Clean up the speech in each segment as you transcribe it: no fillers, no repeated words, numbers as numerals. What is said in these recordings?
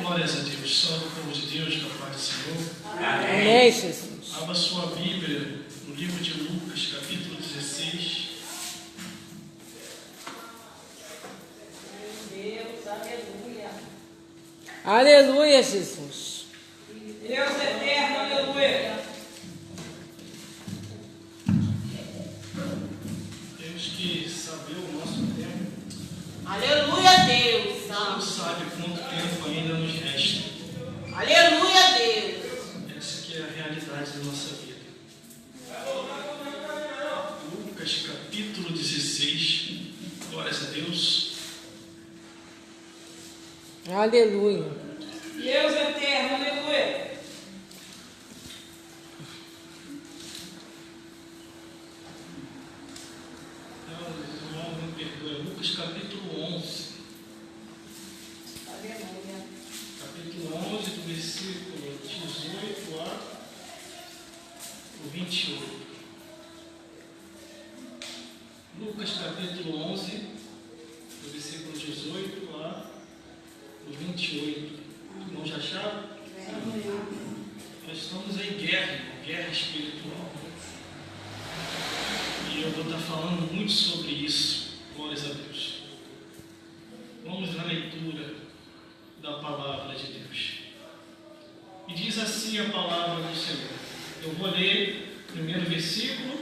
Glórias a Deus. Salve o povo de Deus, da paz do Senhor. Amém, Jesus. Abra sua Bíblia no livro de Lucas, capítulo 16. Deus, aleluia. Aleluia, Jesus. Deus eterno, aleluia. Temos que saber o nosso tempo. Aleluia, Deus. Não sabe quanto tempo ainda nos resta. Aleluia, Deus. Essa que é a realidade da nossa vida. Lucas, capítulo 16. Glórias a Deus. Aleluia. Deus eterno, aleluia. Não me perdoe. Lucas, capítulo 11. Aleluia. Capítulo 11, do versículo 18 a 28. Lucas, capítulo 11, do versículo 18 a 28. Irmãos, já acharam? Nós estamos em guerra, guerra espiritual. E eu vou estar falando muito sobre isso. Glórias a Deus. Vamos na leitura da palavra de Deus. E diz assim a palavra do Senhor. Eu vou ler o primeiro versículo,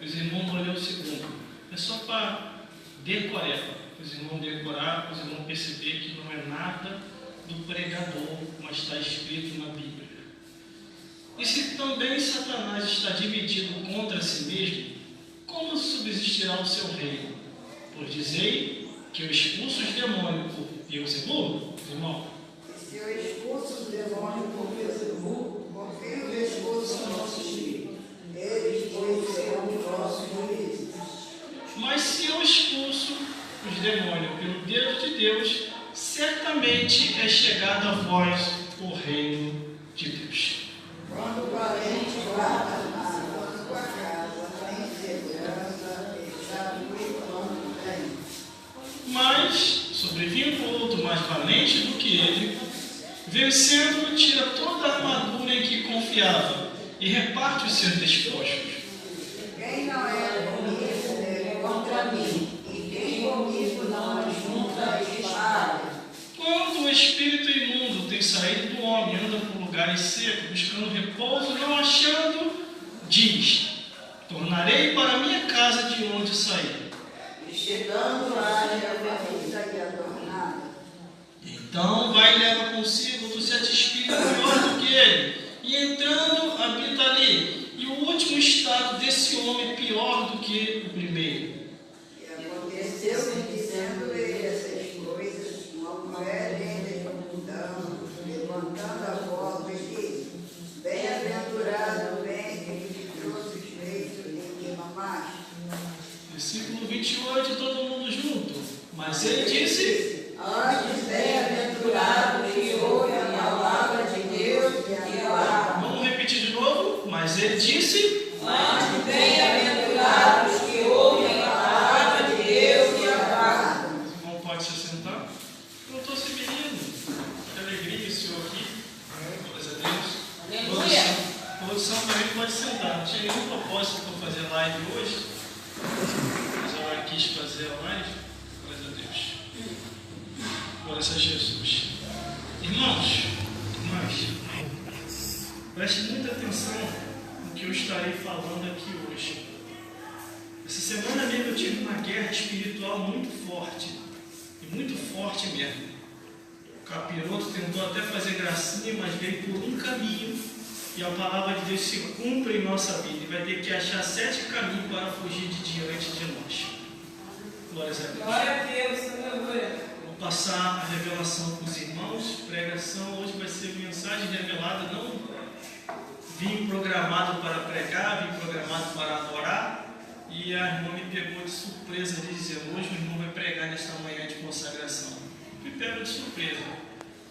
os irmãos vão ler o segundo. É só para decorar, os irmãos decorar, os irmãos perceber que não é nada do pregador, mas está escrito na Bíblia. E se também Satanás está dividido contra si mesmo, como subsistirá o seu reino? Pois dizei que eu expulso os demônios por Beelzebul, irmão. Se eu expulso os demônios por Beelzebul, confio que eu expulso o nosso espírito. Eles, pois, serão os nossos juízes. Mas se eu expulso os demônios pelo dedo de Deus, certamente é chegado a vós o reino de Deus. Quando o parente guarda a sua casa, tem segurança, está cuidando bem. Mas, sobrevindo outro mais valente do que ele, vencendo, tira toda a armadura em que confiava e reparte os seus despojos. Quem não é comigo, é contra mim, e quem comigo não ajunta a espada. Quando o espírito imundo tem saído do homem, anda por lugares secos, buscando repouso, não achando, diz: tornarei para a minha casa de onde saí. E chegando lá, é ferida e adornada. Então vai e leva consigo outro sete espíritos pior do que ele, e entrando habita ali. E o último estado desse homem pior do que o primeiro. E aconteceu-me, dizendo-lhe essas coisas, uma mulher dele mudando, levantando a voz, e disse: bem-aventurado o ventre que te trouxe os peitos em que mamaste. Versículo 28, todo mundo junto. Mas ele disse: Antes, bem-aventurado que ouve a palavra de Deus e a guarda. vamos repetir de novo. Mas ele disse: Antes, bem-aventurados que ouvem a palavra de Deus e a guardam. Não pode se sentar? Eu estou se menino. Que alegria o senhor aqui. Glórias a Deus. Aleluia. Produção também pode sentar. Não tinha nenhum propósito para fazer live hoje, mas ela quis fazer a live. Glórias a Deus. Glórias a Jesus. Irmãos, preste muita atenção no que eu estarei falando aqui hoje. Essa semana mesmo eu tive uma guerra espiritual muito forte, e muito forte mesmo. O capiroto tentou até fazer gracinha, mas veio por um caminho, e a palavra de Deus se cumpre em nossa vida, e vai ter que achar 7 caminhos para fugir de diante de nós. Glórias a Deus. Glória a Deus, aleluia. Vou passar a revelação para os irmãos. Pregação hoje vai ser mensagem revelada. Não vim programado para pregar, vim programado para adorar. E a irmã me pegou de surpresa de dizer: hoje o irmão vai pregar nesta manhã de consagração. Me pegou de surpresa.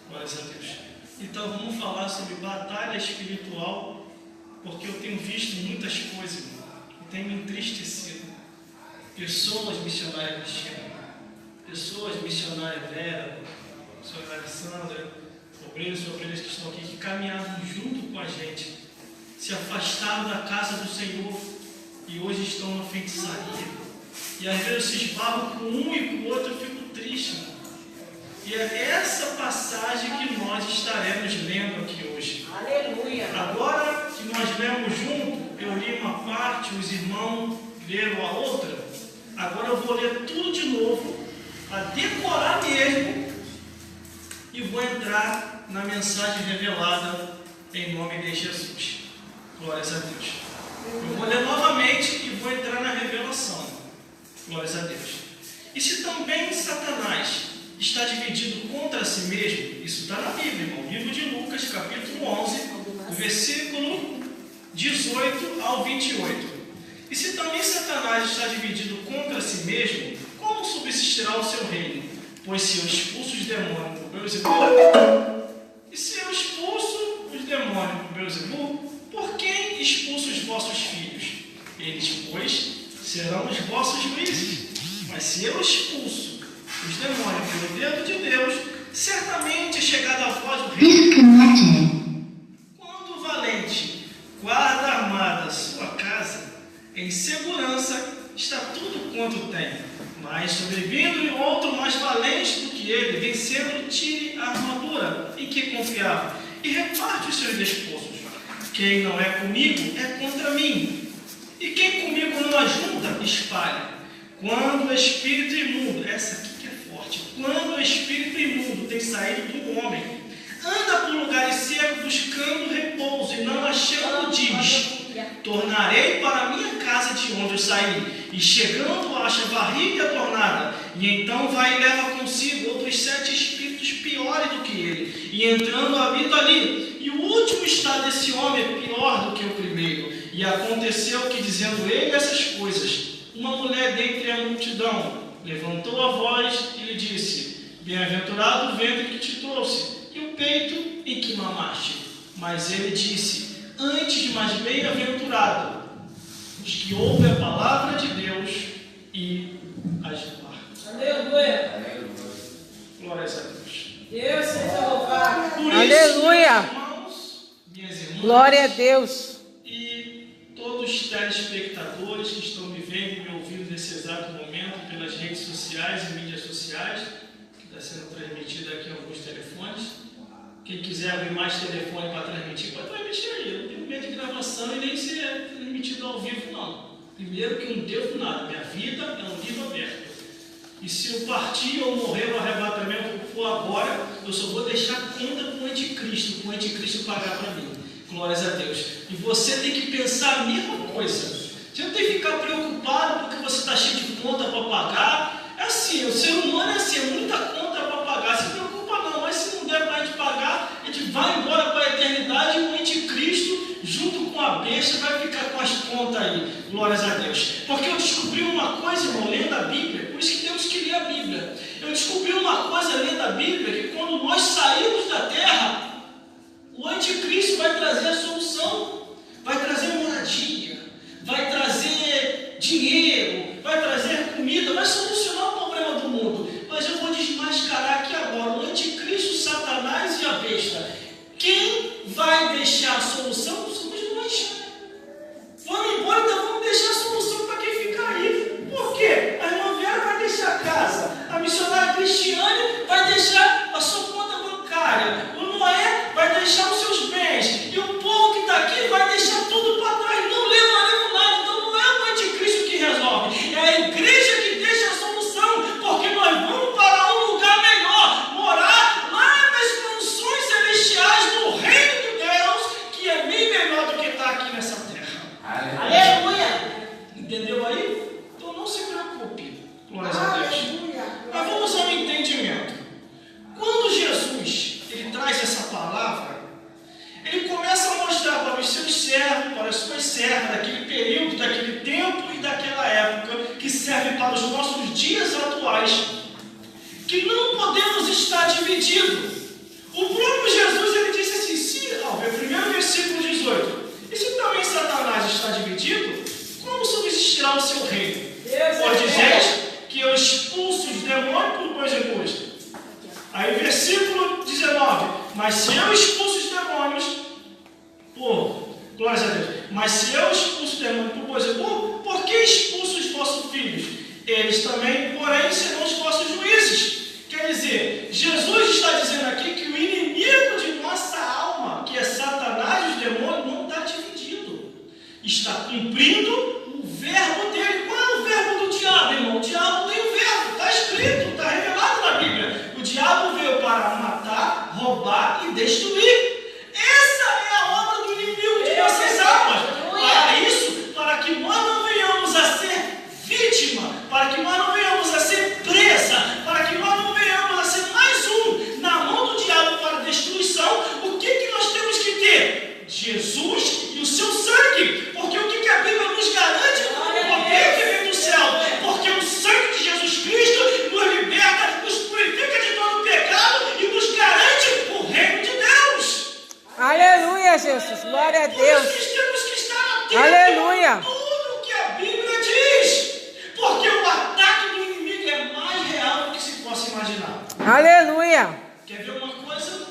Glórias a Deus. Então vamos falar sobre batalha espiritual, porque eu tenho visto muitas coisas, irmão, e tem me entristecido. Pessoas missionárias cristianas, pessoas missionárias Vera, missionária Sandra, obreiros e obreiras que estão aqui, que caminhavam junto com a gente, se afastaram da casa do Senhor e hoje estão na feitiçaria. E às vezes eu se esbarro com um e com o outro, eu fico triste. E é essa passagem que nós estaremos lendo aqui hoje. Aleluia. Agora que nós lemos junto, eu li uma parte, os irmãos leram a outra. Agora eu vou ler tudo de novo, a decorar mesmo, e vou entrar na mensagem revelada em nome de Jesus. Glórias a Deus. Eu vou ler novamente e vou entrar na revelação. Glórias a Deus. E se também Satanás está dividido contra si mesmo, isso está na Bíblia, irmão. Livro de Lucas, capítulo 11, do versículo 18 ao 28. E se também Satanás está dividido contra si mesmo, como subsistirá o seu reino? Pois se eu expulso os demônios por Beelzebub, e se eu expulso os demônios por Beelzebub, por quem expulso os vossos filhos? Eles, pois, serão os vossos juízes. Mas se eu expulso os demônios pelo dedo de Deus, certamente é chegado a vós o reino. Quando o valente guarda armada sua casa, em segurança está tudo quanto tem. Mas sobrevindo outro mais valente do que ele, vencendo, tire a armadura em que confiava e reparte os seus despojos. Quem não é comigo é contra mim, e quem comigo não ajunta, espalha. Quando o espírito imundo, essa aqui que é forte, quando o espírito imundo tem saído do homem, anda por lugares secos buscando repouso e não achando, diz: tornarei para a minha casa de onde eu saí, e chegando acha varrida e adornada, e então vai e leva consigo outros 7 espíritos piores do que ele, e entrando habita ali, e o último estado desse homem é pior do que o primeiro. E aconteceu que, dizendo ele essas coisas, uma mulher dentre a multidão levantou a voz e lhe disse: bem-aventurado o ventre que te trouxe, e o peito em que mamaste. Mas ele disse: antes, mais bem-aventurado os que ouvem a palavra de Deus e as guardam. Aleluia. Glórias a Deus. Deus seja louvado. Por Aleluia. isso, meus irmãos, minhas irmãs, Glória a Deus. e todos os telespectadores que estão me vendo e me ouvindo nesse exato momento pelas redes sociais e mídias sociais, que está sendo transmitido aqui em alguns telefones. Quem quiser abrir mais telefone para transmitir, pode transmitir aí. Eu não tenho medo de gravação e nem ser transmitido ao vivo, não. Primeiro que eu não devo nada. Minha vida é um livro aberto. E se eu partir ou morrer no arrebatamento for agora, eu só vou deixar conta com o anticristo, para o anticristo pagar para mim. Glórias a Deus. E você tem que pensar a mesma coisa. Você não tem que ficar preocupado porque você está cheio de conta para pagar. É assim, o ser humano é assim, é muita conta para pagar. Se preocupa não, mas se não der para a gente pagar, a gente vai embora para a eternidade e o anticristo, junto com a besta, vai ficar com as contas aí. Glórias a Deus. Porque eu descobri uma coisa, irmão, lendo a Bíblia, por isso que temos que ler a Bíblia. Eu descobri uma coisa lendo a Bíblia, que quando nós saímos da terra, o anticristo vai trazer a solução, vai trazer moradia, vai trazer dinheiro, vai trazer comida, vai solucionar o problema do mundo. Mas eu vou desmascarar aqui agora o anticristo, Satanás e a besta. Quem vai deixar a solução somos nós. Vamos embora, então vamos deixar a solução para quem ficar aí. Por quê? A irmã Vera vai deixar a casa, a missionária Cristiane vai deixar a sua conta bancária, o Noé vai deixar os seus bens, e o povo que está aqui vai deixar tudo para trás. Não levaremos nada. Então não é o anticristo que resolve, é a igreja que deixa a solução, porque nós vamos para um lugar melhor, morar lá nas mansões celestiais do reino de Deus, que é bem melhor do que está aqui nessa terra. Aleluia. Entendeu aí? Então não se preocupe. Glórias a Deus. Mas vamos ao entendimento. Quando Jesus ele traz essa palavra, ele começa a mostrar para os seus servos, para as suas servas, daquele período, daquele tempo e daquela época, que serve para os nossos dias atuais, que não podemos estar divididos. O próprio Jesus ele disse assim, é o primeiro versículo 18, e se também Satanás está dividido, como subsistirá o seu reino? Pois dizeis que eu expulso os demônios por Beelzebub. Aí versículo 19, Mas se eu expulso os demônios, glória a Deus. Mas se eu expulso os demônios, por que expulso os vossos filhos? Eles também, porém, serão os vossos juízes. Quer dizer, Jesus está dizendo aqui que o inimigo de nossa alma, que é Satanás e os demônios, não está dividido. Está cumprindo o verbo dele. Qual é o verbo do diabo, irmão? O diabo tem o verbo, está escrito, está revelado na Bíblia. O diabo veio para matar, roubar e destruir. Essa é a obra do inimigo de nossas almas. Para isso, para que nós não venhamos a ser vítima, para que nós não venhamos a ser presa, para que nós não venhamos a ser mais um na mão do diabo para destruição, o que nós temos que ter? Jesus e o seu sangue. Porque o que a Bíblia nos garante é o poder que vem do céu. Porque o sangue de Jesus Cristo nos liberta, nos purifica de todo pecado e nos garante o reino de Deus. Aleluia, Jesus. Glória a Deus. Por isso temos que estar atentos Aleluia. a tudo o que a Bíblia diz. Porque o ataque do inimigo é mais real do que se possa imaginar. Aleluia. Quer ver uma coisa?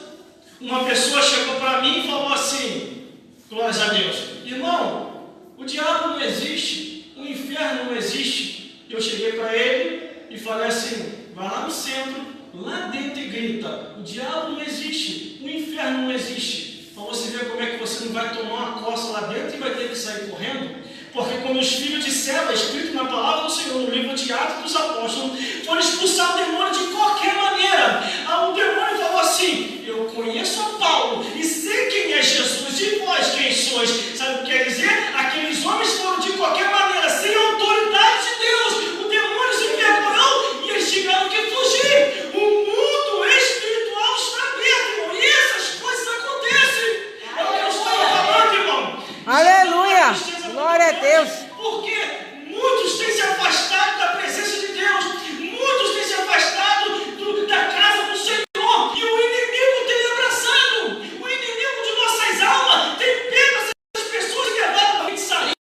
Uma pessoa chegou para mim e falou assim, glórias a Deus, irmão, o diabo não existe, o inferno não existe. Eu cheguei para ele e falei assim, vai lá no centro, lá dentro e grita, o diabo não existe, o inferno não existe. Para você ver como é que você não vai tomar uma coça lá dentro e vai ter que sair correndo. Porque quando os filhos de Sela, escrito na palavra do Senhor, no livro de Atos dos Apóstolos, foram expulsar o demônio de qualquer maneira. O demônio falou assim, eu conheço a Paulo e sei quem é Jesus, e vós quem sois? Sabe o que quer dizer? Aqueles homens foram de qualquer maneira, sem autoridade de Deus. O demônio se envergonhou e eles tiveram que fugir. O mundo espiritual está aberto, irmão, e essas coisas acontecem. É o que eu estou falando, irmão. Aleluia. Glória a Deus. Porque muitos têm se afastado da presença de Deus, muitos têm se afastado da casa do Senhor, e o inimigo tem abraçado, o inimigo de nossas almas tem pego essas pessoas e levado para a feitiçaria,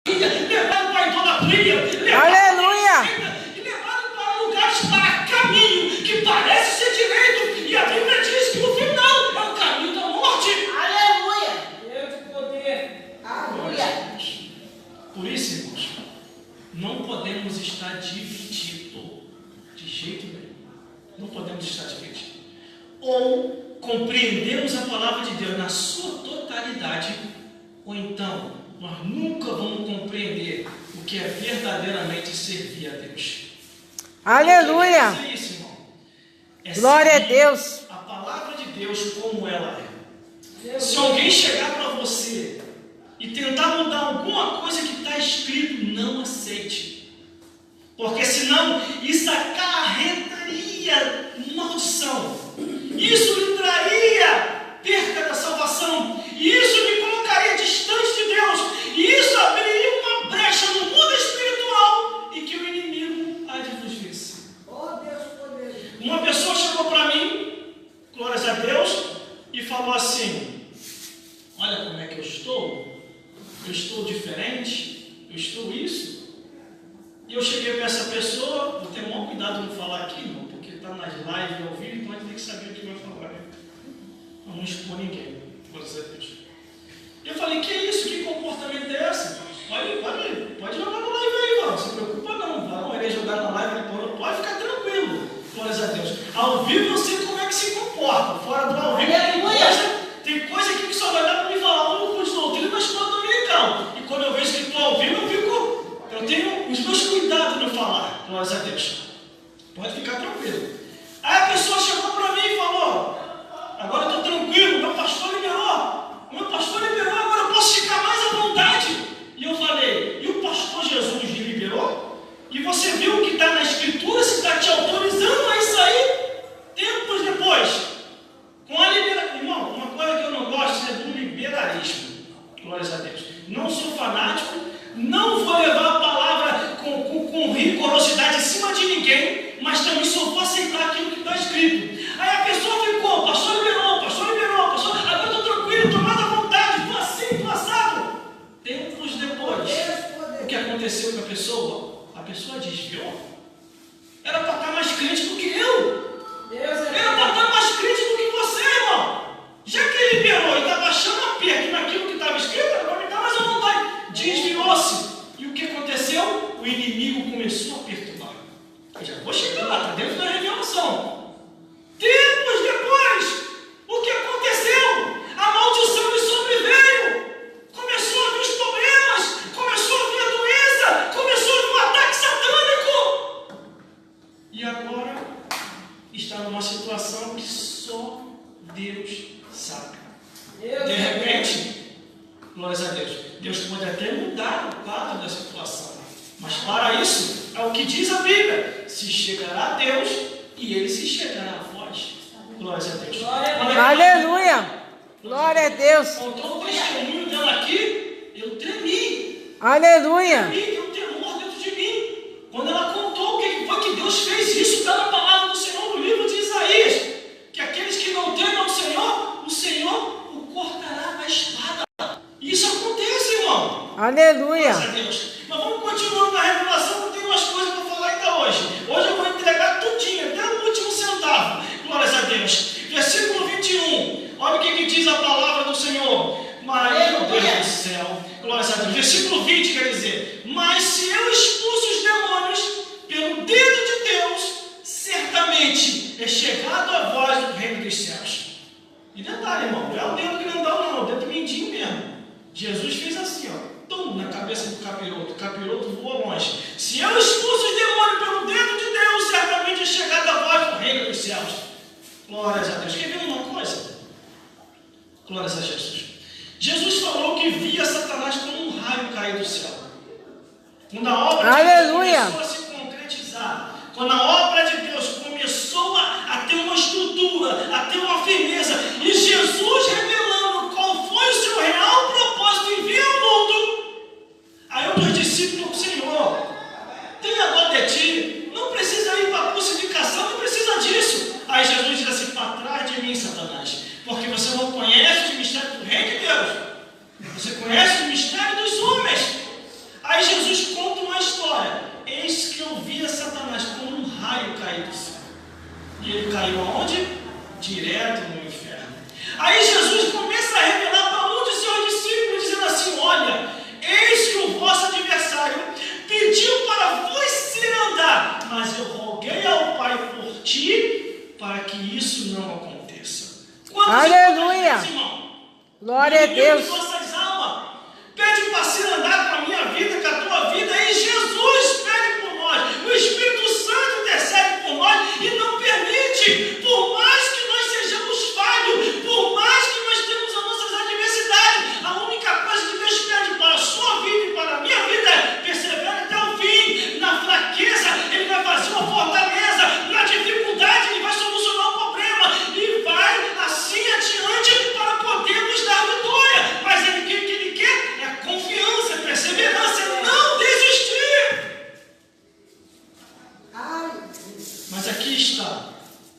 levado para a idolatria, e levado para lugares, para caminho que parece ser direito, e a Bíblia diz que no final é o caminho da morte. Aleluia. Deus de poder. Aleluia. Por isso, irmãos, não podemos estar divididos, de jeito nenhum. Não podemos estar divididos. Ou compreendemos a palavra de Deus na sua totalidade, ou então nós nunca vamos compreender o que é verdadeiramente servir a Deus. Aleluia. O que quer dizer isso, irmão? É Glória a seguir Deus. a palavra de Deus como ela é. Se alguém chegar para você e tentar mudar alguma coisa que está escrito, não aceite. Porque senão isso acarretaria maldição. Isso lhe traria perca da salvação. E isso lhe colocaria distante de Deus. E isso abriria uma brecha no mundo espiritual e que o inimigo há de vos vencer. Oh, Deus poderoso. Uma pessoa chegou para mim, glórias a Deus, e falou assim, olha como é que eu estou diferente, eu estou isso. E eu cheguei para essa pessoa, vou ter o maior cuidado de não falar aqui, não, porque está nas lives ao vivo, então a gente tem que saber o que vai falar, né? Não expor ninguém, glórias a Deus. E eu falei, que isso, que comportamento é esse? Pode jogar na live aí, não se preocupa não, não irei jogar na live, pode ficar tranquilo, glórias a Deus. Ao vivo eu sei como é que se comporta, fora do ao vivo tem coisa aqui que só vai dar para me falar no curso de doutrina da escola dominical. E quando eu vejo que estou ao vivo, eu tenho os meus cuidados no falar, glórias a Deus. Pode ficar tranquilo. Aí a pessoa chegou para mim e falou, agora eu estou tranquilo, meu pastor liberou, agora eu posso ficar mais à vontade. E eu falei, e o pastor Jesus lhe liberou? E você viu o que está na Escritura, se está te autorizando a isso aí? Tempos depois, com a liberação, irmão, uma coisa que eu não gosto é do liberalismo, glórias a Deus. Não sou fanático, não vou levar a palavra com rigorosidade em cima de ninguém, mas também só vou aceitar aquilo que está escrito. só Deus sabe. De repente, glórias a Deus, Deus pode até mudar o quadro da situação, mas para isso, é o que diz a Bíblia: se chegará a Deus e Ele se chegará a vós. Glórias a Deus. Aleluia. Glória a Deus. Contou o testemunho dela aqui, eu tremi. Aleluia. Deu temor dentro de mim. Quando ela contou o que foi que Deus fez, isso está na palavra do Senhor no livro de Isaías, que aqueles que não temem ao Senhor, o Senhor o cortará na espada. Isso acontece, irmão. Aleluia. Graças a Deus. Mas vamos continuando na revelação, porque tem umas coisas para falar ainda hoje. Hoje eu vou entregar tudinho, até o último centavo. Glórias a Deus. Versículo 21. Olha o que diz a palavra do Senhor. Mas, meu Deus do céu. Glórias a Deus. Versículo 20 quer dizer: mas se eu expulso os demônios pelo dedo de Deus, certamente é chegado a vós o reino dos céus. E detalhe, irmão, não é o dedo grandão, não, é o dedo mindinho mesmo. Jesus fez assim, ó, tum, na cabeça do capiroto. O capiroto voa longe. Se eu expulso os demônios pelo dedo de Deus, certamente é chegado a vós o reino dos céus. Glórias a Deus. Quer ver uma coisa? Glórias a Jesus. Jesus falou que via Satanás como um raio cair do céu. Quando a obra Aleluia. de Deus começou a se concretizar, quando a obra de Deus começou a ter uma estrutura, a ter uma firmeza, e Jesus revelando qual foi o seu real propósito em vir ao mundo, aí os discípulos do Senhor, tenha dó de ti, não precisa ir para a crucificação, não precisa disso. Aí Jesus diz assim: para trás de mim, Satanás, porque você não conhece o mistério do reino de Deus, você conhece o mistério dos homens. Aí Jesus conta uma história: eis que eu via Satanás como um raio cair do céu, e ele caiu aonde? Direto no inferno. Aí Jesus começa a revelar para um dos seus discípulos, dizendo assim: olha, eis que o vosso adversário pediu para você andar, mas eu roguei ao Pai por ti, para que isso não aconteça. Aleluia. Glória a Deus. Nossas almas pede para se andar com a minha vida, com a tua vida, e Jesus pede por nós. O Espírito Santo intercede por nós e não permite, por mais que nós sejamos falhos, por mais que nós temos as nossas adversidades, a única coisa que Deus pede para a sua vida e para a minha vida é persevere até o fim. Na fraqueza, Ele vai fazer uma fortaleza, na dificuldade, Ele vai solucionar o problema e vai assim adiante para poder nos dar vitória. Mas o que Ele quer é confiança, perseverança, não desistir. Mas aqui está: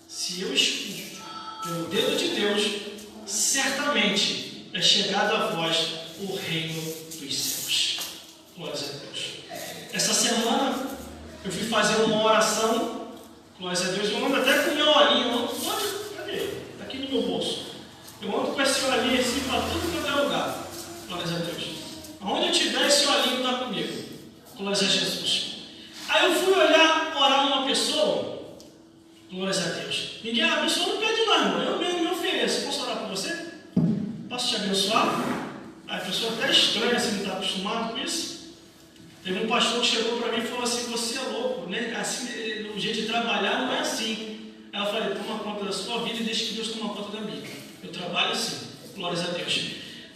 se eu expulso pelo dedo de Deus, certamente é chegado a vós o reino dos céus. Glórias a Deus. Essa semana eu fui fazer uma oração. Glórias a Deus. Eu ando até com o meu olhinho. Cadê? Está aqui no meu bolso. Eu ando com esse olhinho assim para tudo quanto é lugar. Glórias a Deus. Aonde eu tiver, esse olhinho está comigo. Glórias a Jesus. Aí eu fui orar uma pessoa. Glórias a Deus. A pessoa não pede nada, irmão. Eu mesmo me ofereço. Posso orar por você? Posso te abençoar? Aí a pessoa até estranha, assim, não está acostumado com isso. Teve um pastor que chegou para mim e falou assim: você é louco, né? Assim, o jeito de trabalhar não é assim. Aí eu falei: toma conta da sua vida e deixa que Deus toma conta da minha. Eu trabalho assim. Glórias a Deus.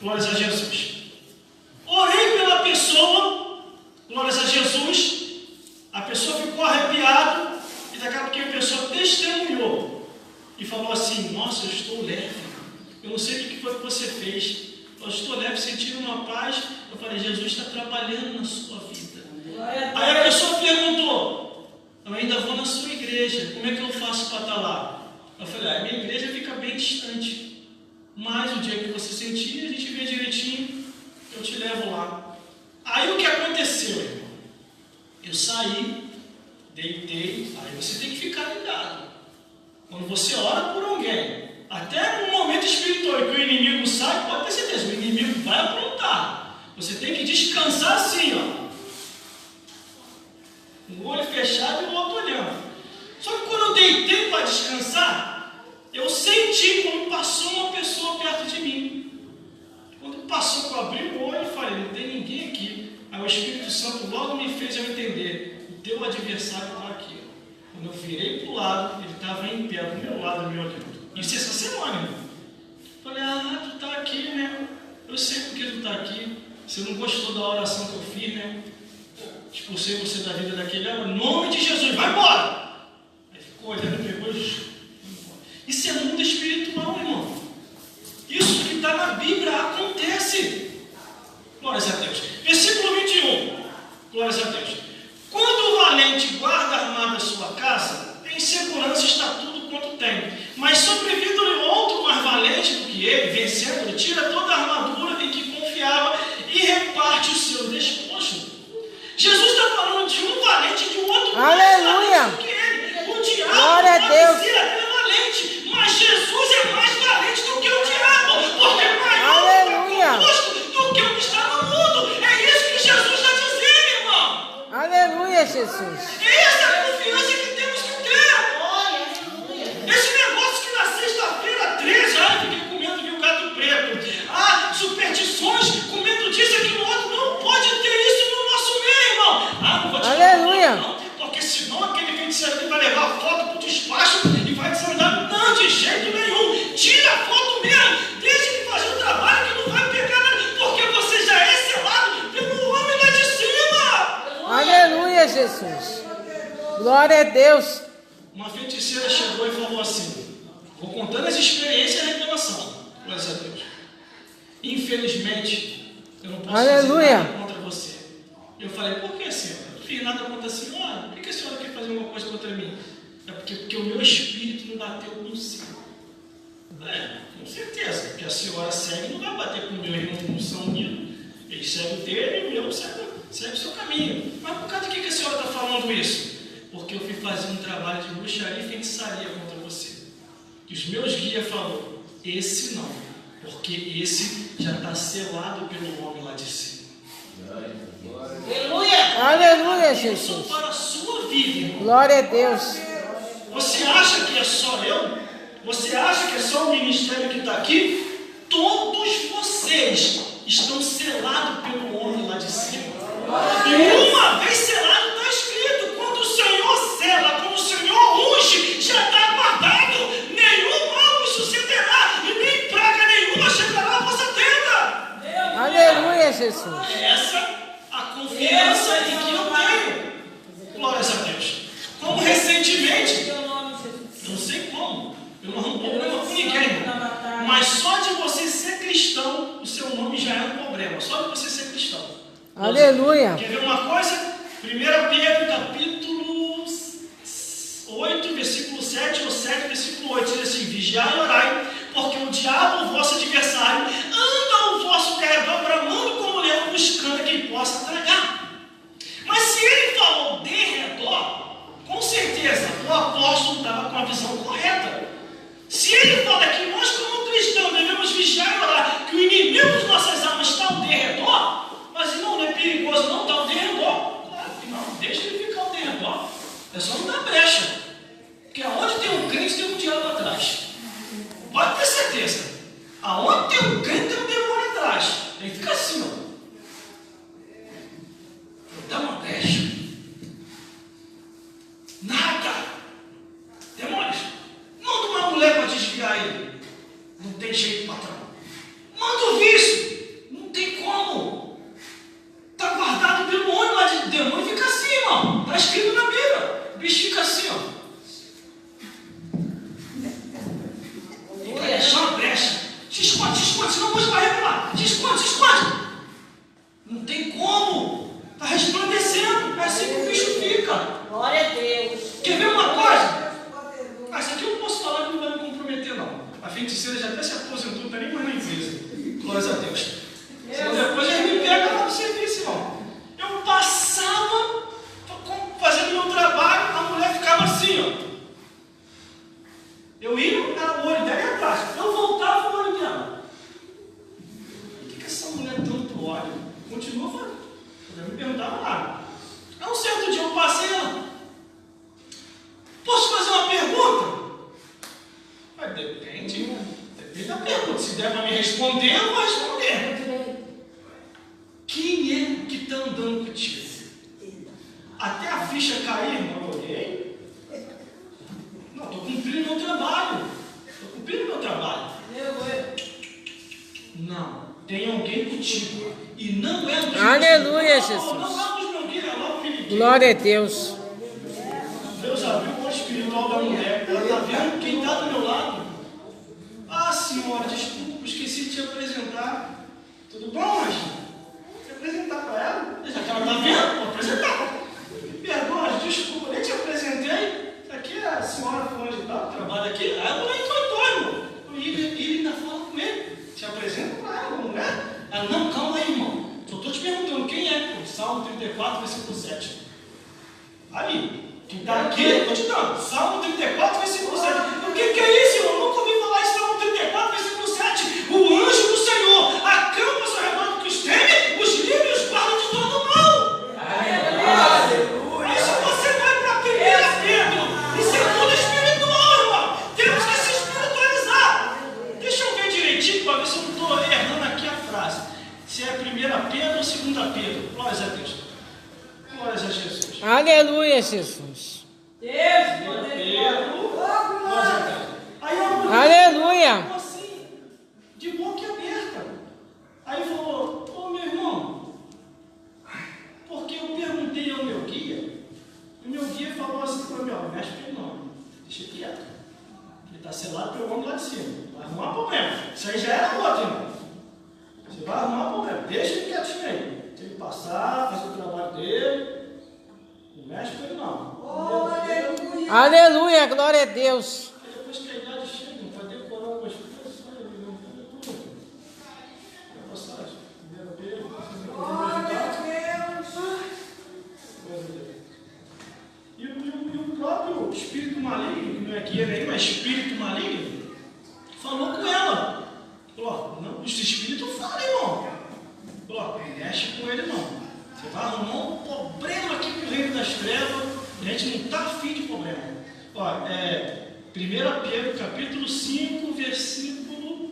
Glórias a Jesus. Orei pela pessoa. Glórias a Jesus. A pessoa ficou arrepiada. E daqui a pouco a pessoa testemunhou. E falou assim: nossa, eu estou leve. Eu não sei o que foi que você fez. Eu estou leve, sentindo uma paz. Eu falei: Jesus está trabalhando na sua vida. Aí a pessoa perguntou: eu ainda vou na sua igreja, como é que eu faço para estar lá? Eu falei: a minha igreja fica bem distante, mas o dia que você sentir, a gente vê direitinho, eu te levo lá. Aí o que aconteceu, irmão? Eu saí, deitei. Aí você tem que ficar ligado. Quando você ora por alguém, até no momento espiritual que o inimigo sai, pode ter certeza, o inimigo vai aprontar. Você tem que descansar assim, ó. Um olho fechado e o outro olhando. Só que quando eu deitei para descansar, eu senti como passou uma pessoa perto de mim. Quando passou, eu abri o olho e falei: não tem ninguém aqui. Aí o Espírito Santo logo me fez eu entender: o teu adversário está aqui. Quando eu virei para o lado, ele estava em pé do meu lado, me olhando. Isso essa semana, irmão. Falei, tu tá aqui, né? Eu sei porque tu tá aqui. Você não gostou da oração que eu fiz, né? Expulsei você da vida daquele homem. Em nome de Jesus, vai embora! Aí ficou olhando, pegou e... Isso é mundo espiritual, irmão. Isso que está na Bíblia acontece. Glórias a Deus. Versículo 21. Glórias a Deus. Quando o valente guarda armada a sua casa, em segurança está tudo quanto tem. Mas sobrevindo-lhe outro mais valente do que ele, vencendo-lhe, tira toda a armadura em que confiava e reparte o seu despojo. Jesus está falando de um valente e de um outro mais valente do que ele. O diabo Glória a pode Deus. ser até valente, mas Jesus é mais valente do que o diabo, porque maior Aleluia. está conosco do que o que está no mundo. É isso que Jesus está dizendo, irmão. Aleluia, Jesus. É essa confiança que temos que ter. Esse negócio que na sexta-feira 13, fiquei com medo de um gato preto. Superstições, com medo disso, aquilo outro. Não pode ter isso no nosso meio, irmão. Não vou te Aleluia. falar, não, porque senão aquele feiticeiro vai levar a foto para o despacho e vai desandar. Não, de jeito nenhum. Tira a foto mesmo. Deixa ele fazer o trabalho que não vai pegar nada, porque você já é selado pelo homem lá de cima. Aleluia, Jesus. Glória a Deus. Uma feiticeira chegou e falou assim, vou contando as experiências e a revelação. Glórias a Deus. Infelizmente, eu não posso Aleluia. fazer nada contra você. Eu falei, por que, senhora? Eu não fiz nada contra a senhora. Por que a senhora quer fazer alguma coisa contra mim? É porque o meu espírito não bateu com o seu. Com certeza. Porque a senhora segue, não vai bater com o meu irmão, não são unidos. Ele segue o dele e o meu segue o seu caminho. Mas por causa de que a senhora está falando isso? Porque eu fui fazer um trabalho de bruxaria e feitiçaria contra você. E os meus guias falaram, esse não, porque esse já está selado pelo homem lá de cima. Aleluia. Aleluia, Isso Jesus. para a sua vida, irmão. Glória a Deus. Você acha que é só eu? Você acha que é só o ministério que está aqui? Todos vocês estão selados pelo homem lá de cima. E uma vez selado, está escrito, quando o Senhor sela, quando o Senhor unge, já está guardado. Nenhum mal vos sucederá e nem praga nenhuma chegará à vossa tenda. Aleluia, Jesus. É essa a confiança em que eu tenho. Glórias a Deus. Como recentemente, eu não sei como, eu não arrumo problema com ninguém, mas só de você ser cristão, o seu nome já é um problema. Só de você ser cristão. Aleluia. Quer ver uma coisa? 1 Pedro capítulo 8, versículo 7 ou 7, versículo 8, diz assim, vigiai e orai, porque o diabo, o vosso adversário, anda ao vosso derredor, bramando como leão, buscando quem possa tragar. Mas se ele falou derredor, com certeza o apóstolo estava com a visão correta. Se ele fala que nós como cristãos devemos vigiar e orar, que o inimigo de nossas almas está ao derredor, mas irmão, não é perigoso não estar ao derredor. Claro que não, deixa ele ficar ao derredor. É só não dar brecha. Porque aonde tem um crente, tem um diabo atrás. Pode ter certeza. Aonde tem um crente, tem um demônio atrás. Ele fica assim, ó. Não dá uma brecha. Nada. Demônios. Manda uma mulher para desviar ele. Não tem jeito, patrão. Manda o vício. Não tem como. Está guardado pelo olho lá de demônio, fica assim, irmão. Está escrito na Bíblia. O bicho fica assim, ó. Fica deixando uma brecha. Se esconde, senão você vai revelar. Se esconde. Não tem como. Está resplandecendo. É assim que o bicho fica. Glória a Deus. Quer ver uma coisa? Isso aqui eu não posso falar que não vai me comprometer, não. A feiticeira já até se aposentou, não está nem mais na empresa. Glórias a Deus. Senão depois ele me pega lá no serviço, irmão. Eu passava fazendo meu trabalho, a mulher ficava assim, ó. Eu ia, era o olho dela e atrás. Eu voltava o olho dela. Por que essa mulher tanto olha? Continua fazendo. Eu não me perguntava nada. Um certo dia eu passei ela. Posso fazer uma pergunta? Mas depende da pergunta. Se der para me responder, eu vou responder. Quem é que está andando contigo? Até a ficha cair, irmão, eu olhei. Não, estou cumprindo meu trabalho. Estou tem alguém contigo. E não é dos Aleluia, meus, Jesus. não é dos meus guias, é logo que Glória a Deus. Deus abriu o olho espiritual da mulher. Ela está vendo quem está do meu lado. Ah, senhora, desculpa, esqueci de te apresentar. Tudo bom, Anjo? Te apresentar para ela? Já que ela está vendo, vou apresentar. Me perdoa, Anjo, desculpa, nem te apresentei. Aqui é a senhora fulana de tal, que trabalha aqui. Aí a mulher encantou, irmão. E ele ainda fala com ele. Te apresenta para ela, mulher. Ela, não, calma aí, irmão. Só estou te perguntando quem é. Salmo 34, versículo 7. Aí. Que está aqui, estou te dando, Salmo 34, versículo 7. O que é isso, irmão? Eu nunca ouvi falar em Salmo 34, versículo 7. O anjo do Senhor acampa ao seu redor do que os teme, os livra e os guarda de todo mal. Aleluia! Mas se você vai para 1 Pedro, isso é tudo espiritual, irmão. Temos que se espiritualizar. Deixa eu ver direitinho para ver se eu não estou errando aqui a frase. Se é 1 Pedro ou 2 Pedro. Glórias a Deus. Glórias a Jesus. Aleluia, Jesus. Aleluia. Assim, de boca aberta. Aí falou, ô meu irmão, porque eu perguntei ao meu guia, e o meu guia falou assim para mim, ó, não mexe com ele não, deixa quieto. Ele está selado pelo homem lá de cima. Vai arrumar problema. Isso aí já era outro, irmão. Você vai arrumar problema. Deixa ele quietinho aí. Se ele passar, faz o trabalho dele. Não mexe com ele não. Aleluia, glória a Deus. Aí depois que a idade chega, para decorar algumas coisas, sai, não fazer tudo. É passagem. Primeiro Pedro, e o próprio espírito maligno, que não é guia nem, mas espírito maligno, falou com ela. Falou, não, os espíritos falam, irmão. Falou, não mexe com ele não. Você vai arrumar um problema aqui pro reino das trevas. A gente não está afim de problema. Ó, 1 Pedro, capítulo 5, versículo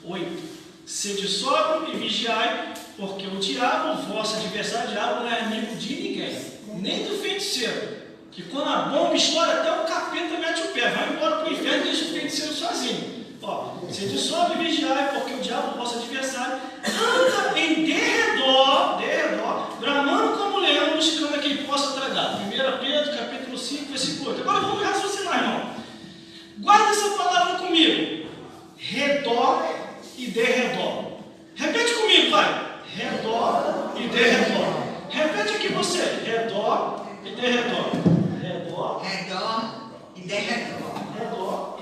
8. Sede sóbrio e vigiai, porque o diabo, o vosso adversário, o diabo não é amigo de ninguém, nem do feiticeiro. Que quando a bomba estoura, até o capeta mete o pé, vai embora para o inferno e deixa o feiticeiro sozinho. Ó, sede sóbrio e vigiai, porque o diabo, o vosso adversário, anda em derredor, bramando como leão, buscando a quem possa tragar. 1 Pedro, capítulo 5, versículo 8. Agora vamos raciocinar, irmão. Guarda essa palavra comigo. Redor e derredor. Repete comigo, vai. Redor e derredor. Repete aqui você. Redor e derredor. Redor. Redor e derredor. Redor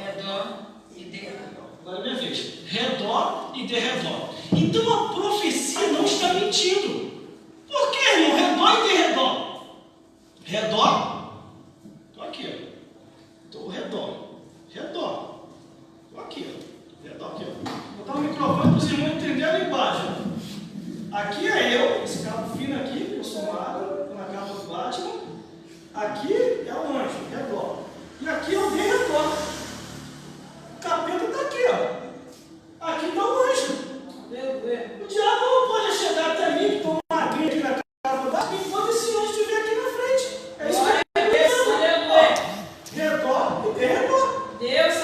e derredor. Agora é minha vez. Redor e derredor. Então a profecia não está mentindo. Por que, irmão? Redor e derredor. Redor. Estou aqui, ó. Estou redor. Redor. Estou aqui, ó. Redor aqui, ó. Vou botar o microfone para os irmãos entenderem a linguagem. Aqui é eu, esse cabo fino aqui, eu sou magro, na capa do Batman. Aqui é o anjo, redor. E aqui é o derredor. O capeta está aqui, ó. Aqui está o anjo. O diabo não pode chegar até mim, que estou magrinho aqui na capa do Batman, enquanto esse anjo estiver aqui na frente. É isso que redor e derredor. Deus.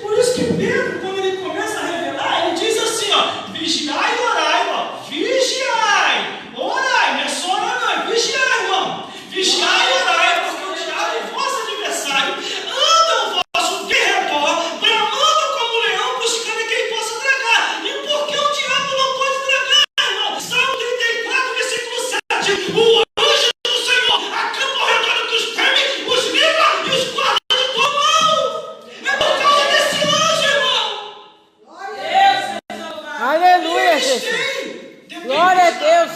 Por isso que Pedro, quando ele começa a revelar, ele diz assim, ó, vigiai e orai, ó, vigiai, orai, não é só orar não, é vigiai, irmão, vigiai e orai, porque o diabo, vosso adversário, anda ao vosso derredor, bramando como leão, buscando quem possa tragar. E por que o diabo não pode tragar, irmão? Salmo 34, versículo 7, o anjo do Senhor acampa ao redor dos que os teme, os livra e os guarda de todo mal. É por causa desse anjo, irmão. Aleluia, Jesus. Glória a Deus.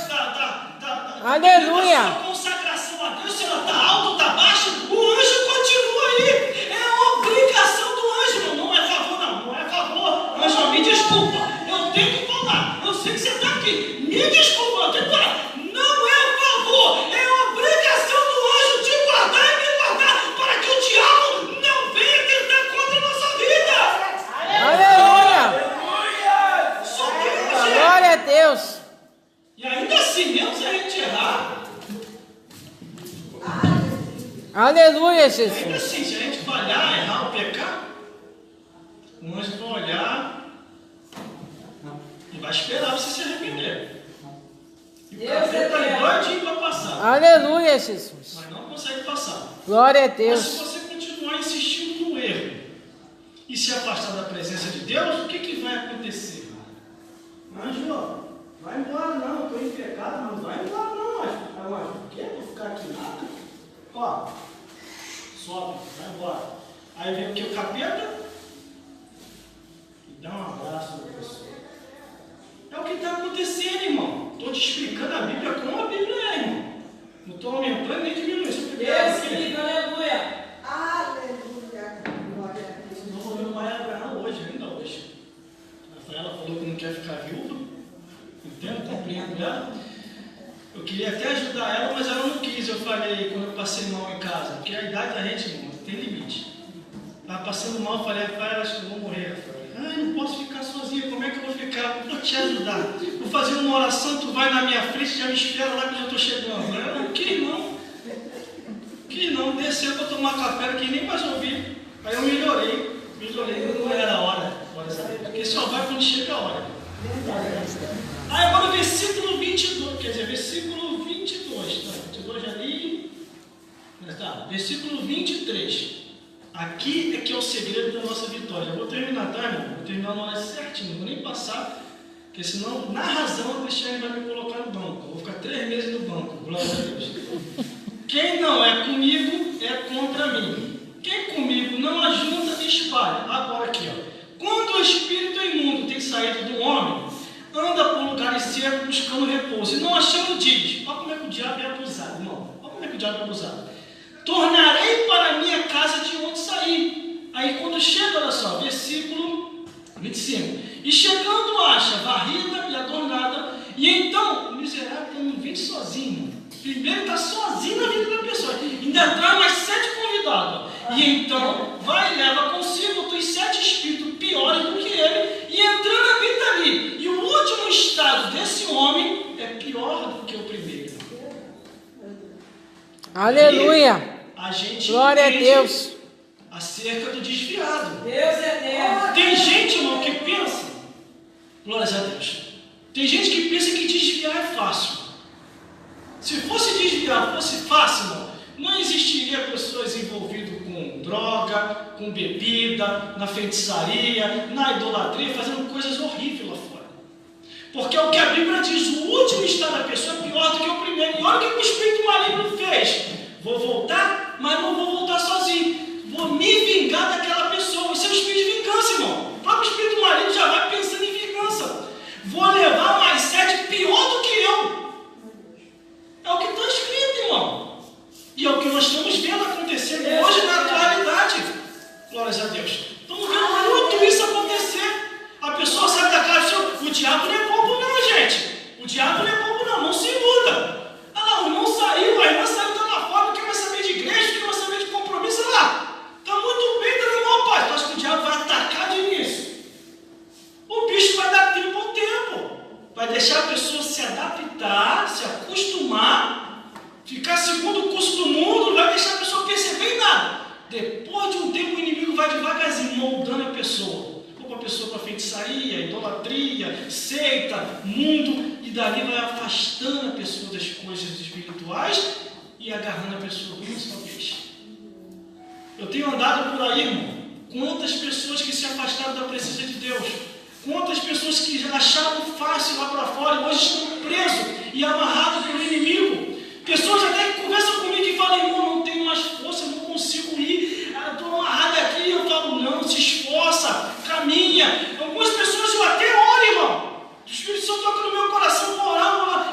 Aleluia. A consagração a Deus, se ela está alta ou está baixa, o anjo continua aí. É a obrigação do anjo, irmão. Não é favor, não. Não é favor. Anjo, me desculpa. Eu tenho que falar. Eu sei que você está aqui. Me desculpa, eu tenho que falar. Não é favor. É a obrigação do anjo de guardar e me guardar para que o diabo não venha tentar contra a nossa vida. Aleluia. Só que hoje Glória a Deus. e ainda assim, mesmo se a gente errar, Aleluia, ainda Jesus. assim, se a gente falhar, errar ou pecar, o anjo vai olhar vai esperar você se arrepender. E o Deus capeta é está Deus. doidinho para passar, Aleluia, Jesus. mas não consegue passar. Glória a Mas Deus. se você continuar insistindo no erro e se afastar da presença de Deus, o que vai acontecer? Anjo, vai embora não, estou em pecado, não vai embora não, anjo. Aí o anjo, por quê? Vou ficar aqui nada? Ó, sobe, vai embora. Aí vem o que? O capeta e dá um abraço na pessoa. É o que está acontecendo, irmão. Estou te explicando a Bíblia como a Bíblia é, irmão. Não estou aumentando nem diminuindo. Deus vive, aleluia. Aleluia. Glória a Deus. Não morreu mais a Abraão hoje, ainda hoje. A Rafaela falou que não quer ficar viúva. Entendo, compreendo ela. Eu queria até ajudar ela, mas ela não quis. Eu falei, quando eu passei mal em casa, porque a idade da gente, irmão, tem limite. Estava passando mal, eu falei, Rafaela, acho que eu vou morrer. Ai, não posso ficar sozinha, como é que eu vou ficar? Vou te ajudar. Vou fazer uma oração, tu vai na minha frente, já me espera lá que eu já estou chegando. Eu não quis não. Que não, desceu para tomar café, que nem mais ouvi. Aí eu melhorei, não era a hora, porque só vai quando chega a hora. Aí agora o versículo 22, quer dizer, versículo 22, tá? 22 ali, tá? Versículo 23. Aqui é que é o segredo da nossa vitória. Eu vou terminar, tá, irmão? Vou terminar uma hora certinho, não vou nem passar, porque senão, na razão, a Cristiane vai me colocar no banco. Eu vou ficar 3 meses no banco, glória a Deus. Quem não é comigo é contra mim. Quem comigo não ajunta, espalha. Agora aqui, ó. Quando o espírito imundo tem saído do homem, anda por lugares secos buscando repouso. E não achando diz. Olha como é que o diabo é abusado, irmão. Olha como é que o diabo é abusado. Tornarei para a minha casa de onde saí. Aí quando chega, olha só, versículo 25. E chegando acha varrida e adornada. E então, o miserável está no vinte sozinho, irmão. Primeiro está sozinho na vida da pessoa. Ainda traz mais 7 convidados. E então vai e leva consigo outros 7 espíritos piores do que ele. E entrando habita ali. E o último estado desse homem é pior do que o primeiro. Aleluia. E a gente Glória a entende Deus. acerca do desviado. Deus é Deus. Tem gente, irmão, que pensa. Glórias a Deus. Tem gente que pensa que desviar é fácil. Se fosse desviar, fosse fácil, não existiria pessoas envolvidas com droga, com bebida, na feitiçaria, na idolatria, fazendo coisas horríveis lá fora. Porque é o que a Bíblia diz, o último estado da pessoa é pior do que o primeiro. E olha o que o espírito maligno fez. Vou voltar, mas não vou voltar sozinho. Vou me vingar daquela pessoa. Isso é um espírito de vingança, irmão. O próprio espírito maligno já vai pensando em vingança. Vou levar mais 7 pior do que eu. É o que está escrito, irmão. E é o que nós estamos vendo acontecer hoje na atualidade. Glórias a Deus. Estamos vendo muito isso acontecer. A pessoa sai da casa e o diabo não é bobo não, gente. O diabo não é bobo não, não se iluda. Ah, o irmão saiu, a irmã saiu, está lá fora, não quer mais saber de igreja, não quer mais saber de compromisso, olha lá. Está muito bem, está normal, pai. Tu acha que o diabo vai atacar de início? O bicho vai dar tempo ao tempo. Vai deixar a pessoa se adaptar, se acostumar, ficar segundo o curso do mundo, não vai deixar a pessoa perceber em nada. Depois de um tempo o inimigo vai devagarzinho moldando a pessoa. Ou a pessoa para feitiçaria, idolatria, seita, mundo, e dali vai afastando a pessoa das coisas espirituais e agarrando a pessoa de uma só vez. Eu tenho andado por aí, irmão, quantas pessoas que se afastaram da presença de Deus. Quantas pessoas que acharam fácil lá para fora e hoje estão presos e amarrados pelo inimigo. Pessoas até que conversam comigo e falam, irmão, não tenho mais força, não consigo ir, estou amarrado aqui. Eu falo, não, se esforça, caminha. Algumas pessoas eu até oro, irmão. O Espírito Santo toca no meu coração,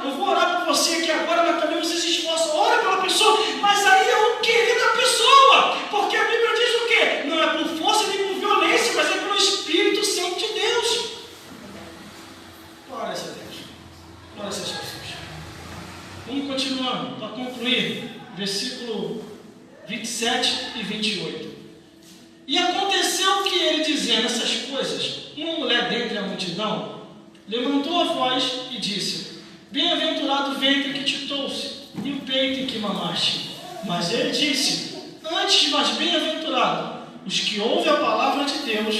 eu vou orar por você aqui agora, mas também você se esforça, ora pela pessoa. Mas aí é o querer da pessoa, porque a Bíblia diz o quê? Não é por força nem por violência, mas é pelo Espírito Santo de Deus. Glória a Deus. Glória a Jesus. Vamos continuando, para concluir, versículo 27 e 28. E aconteceu que ele, dizendo essas coisas, uma mulher dentre a multidão levantou a voz e disse: Bem-aventurado o ventre que te trouxe e o peito em que mamaste. Mas ele disse: Antes, mas bem-aventurado os que ouvem a palavra de Deus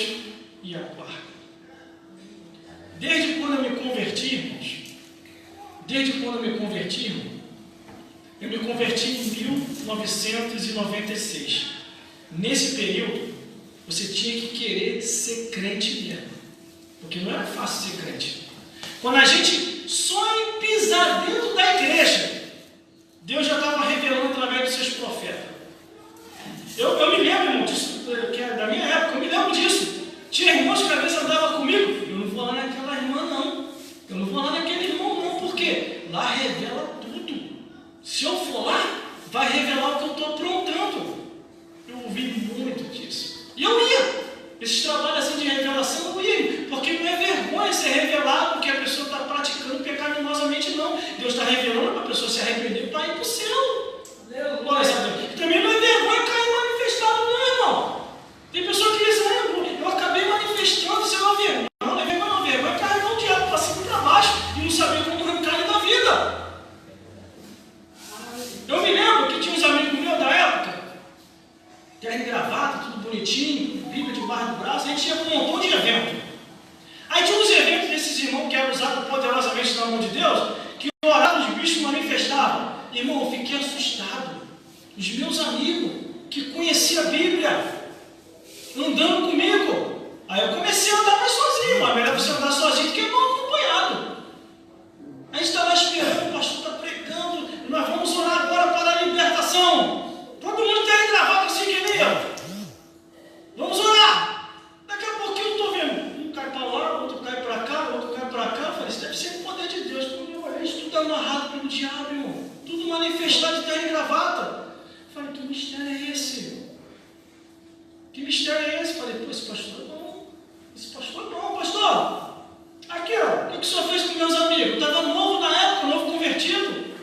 e a guardam. Desde quando eu me converti, irmãos, eu me converti em 1996. Nesse período, você tinha que querer ser crente mesmo, porque não era fácil ser crente. Quando a gente só em pisar dentro da igreja, Deus já estava revelando através dos seus profetas. Eu me lembro, irmão, disso, que é da minha época, eu me lembro disso. Tinha irmãos que às vezes andavam comigo, eu não vou lá naquela irmã não, eu não vou lá naquele irmão não, porque lá revela tudo. Se eu for lá, vai revelar o que eu estou aprontando. Eu ouvi muito disso. E eu ia. Esses trabalhos assim de revelação, eu ia. Porque não é vergonha ser revelado porque a pessoa está praticando pecaminosamente, não. Deus está revelando para a pessoa se arrepender para ir para o céu. Glória a Deus. E também não é vergonha cair manifestado, não, irmão. Tem pessoa que diz, eu acabei manifestando, isso é uma vergonha. Não é vergonha, não. Vergonha é carregar o diabo para cima e para baixo e não saber como arrancar ele da vida. Eu me lembro que tinha uns amigos meus da época, terno e gravata, tudo bonitinho, Bíblia debaixo do braço, a gente ia para um montão de evento. Aí tinha uns eventos desses irmãos que eram usados poderosamente na mão de Deus, que oravam, os bichos manifestavam. Irmão, eu fiquei assustado. Os meus amigos que conheciam a Bíblia, andando comigo. Aí eu comecei a andar mais sozinho, mas melhor você andar sozinho do que mal acompanhado. A gente está lá esperando, o pastor está pregando, nós vamos orar agora para a libertação. Todo mundo tem gravado assim que nem eu. Vamos orar. Daqui a pouquinho eu estou vendo. Um cai para lá, outro cai para cá, outro cai para cá. Eu falei, isso deve ser o poder de Deus. Quando eu olhei, isso tudo amarrado pelo diabo, irmão. Tudo manifestado de terno e gravata. Eu falei, que mistério é esse? Que mistério é esse? Eu falei, pô, esse pastor é bom. Esse pastor é bom, pastor. Aqui, ó. O que o senhor fez com meus amigos? Eu estava novo na época, novo convertido.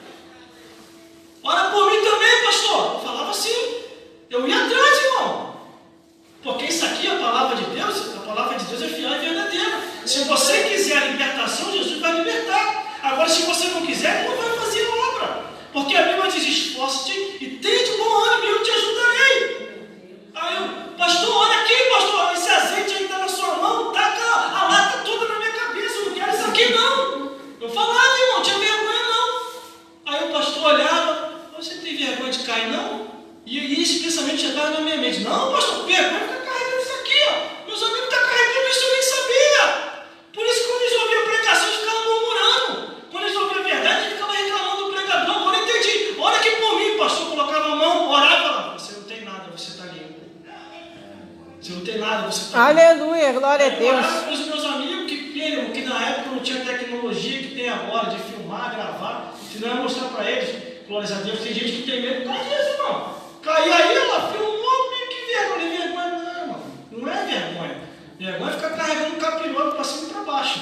Ora por mim também, pastor. Eu falava assim. Eu ia atrás, irmão. Porque isso aqui, a palavra de Deus é fiel e verdadeira. Se você quiser a libertação, Jesus vai libertar. Agora, se você não quiser, ele não vai fazer a obra. Porque a Bíblia diz, esforce-te e tem de bom ânimo, e eu te ajudarei. Aí eu, pastor, olha aqui, pastor, esse azeite aí está na sua mão, taca a lata toda na minha cabeça, eu não quero isso aqui não. Eu falava, irmão, não tinha vergonha não. Aí o pastor olhava, você tem vergonha de cair não? E esse pensamento já estava na minha mente. Não, pastor, vergonha ficar carregando isso aqui, ó. Meus amigos estão carregando isso, eu nem sabia. Por isso que quando eles ouviam a pregação, eles ficavam murmurando. Quando eles ouviam a verdade, eles ficavam reclamando do pregador. Agora eu entendi. Ora aqui por mim, pastor, colocava a mão, orava e falava, você não tem nada, você está limpo. Você não tem nada, você está limpo. Aleluia, glória a Deus. Orava com os meus amigos que na época não tinha tecnologia que tem agora, de filmar, gravar. Se não ia mostrar para eles, glórias a Deus, tem gente que tem medo por causa disso, irmão. Caiu aí, ela filmou, que vergonha, vergonha não, irmão. Não é vergonha. Vergonha é ficar carregando um capiroto para cima e para baixo.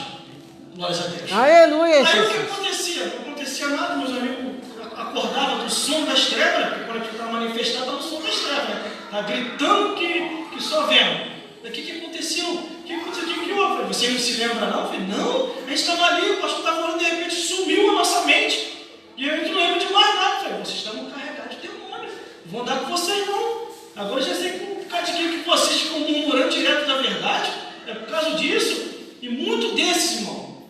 Glórias a Deus. Aleluia, aí Jesus. o que acontecia? Não acontecia nada, meus amigos acordavam do som das trevas, porque quando a gente está manifestado, está no som das trevas, né? Está gritando que só vendo. O que aconteceu? O que aconteceu? O que houve? Você não se lembra não? Eu falei, não, a gente estava ali, o pastor estava falando, de repente sumiu a nossa mente. E a gente não lembra de mais nada. Eu falei, vocês estavam carregados de demônio. Vou andar com vocês não. Agora eu já sei por causa de que vocês ficam murmurando direto da verdade. É por causa disso. E muito desses, irmão,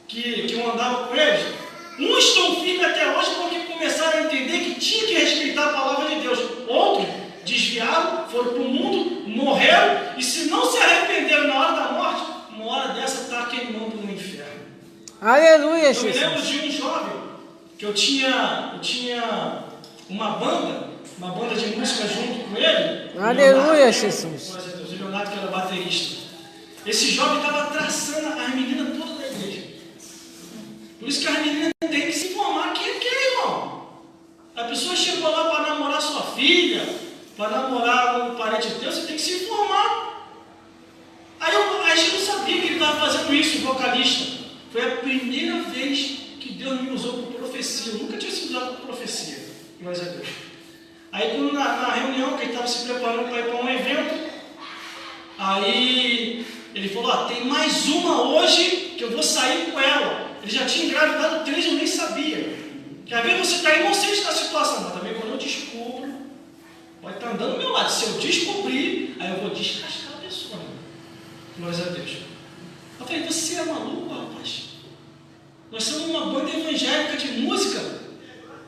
que eu andava com eles, uns estão firmes até hoje porque começaram a entender que tinha que respeitar a palavra de Deus. Outros desviaram, foram para o mundo, morreram, e se não se arrependeram na hora da morte, uma hora dessa está queimando no inferno. Aleluia, Eu me lembro Jesus. de um jovem que eu tinha uma banda de música junto com ele. Aleluia, Jesus. O Leonardo, que era baterista. Esse jovem estava traçando as meninas todas da igreja. Por isso que as meninas têm que se informar quem é quem, irmão. A pessoa chegou lá para namorar sua filha, para namorar um parente teu, você tem que se informar. Aí a gente não sabia que ele estava fazendo isso, o vocalista. Foi a primeira vez que Deus me usou por profecia. Eu nunca tinha sido usado por profecia. Glória a Deus. Aí quando na reunião, que ele estava se preparando para ir para um evento, aí ele falou, tem mais uma hoje que eu vou sair com ela. Ele já tinha engravidado 3, eu nem sabia. Que às vezes você está inocente na situação, mas também quando eu descubro, pode estar andando do meu lado. Se eu descobrir, aí eu vou descascar a pessoa. Glória a Deus. Eu Eu falei, você é maluco, rapaz? Nós somos uma banda evangélica de música.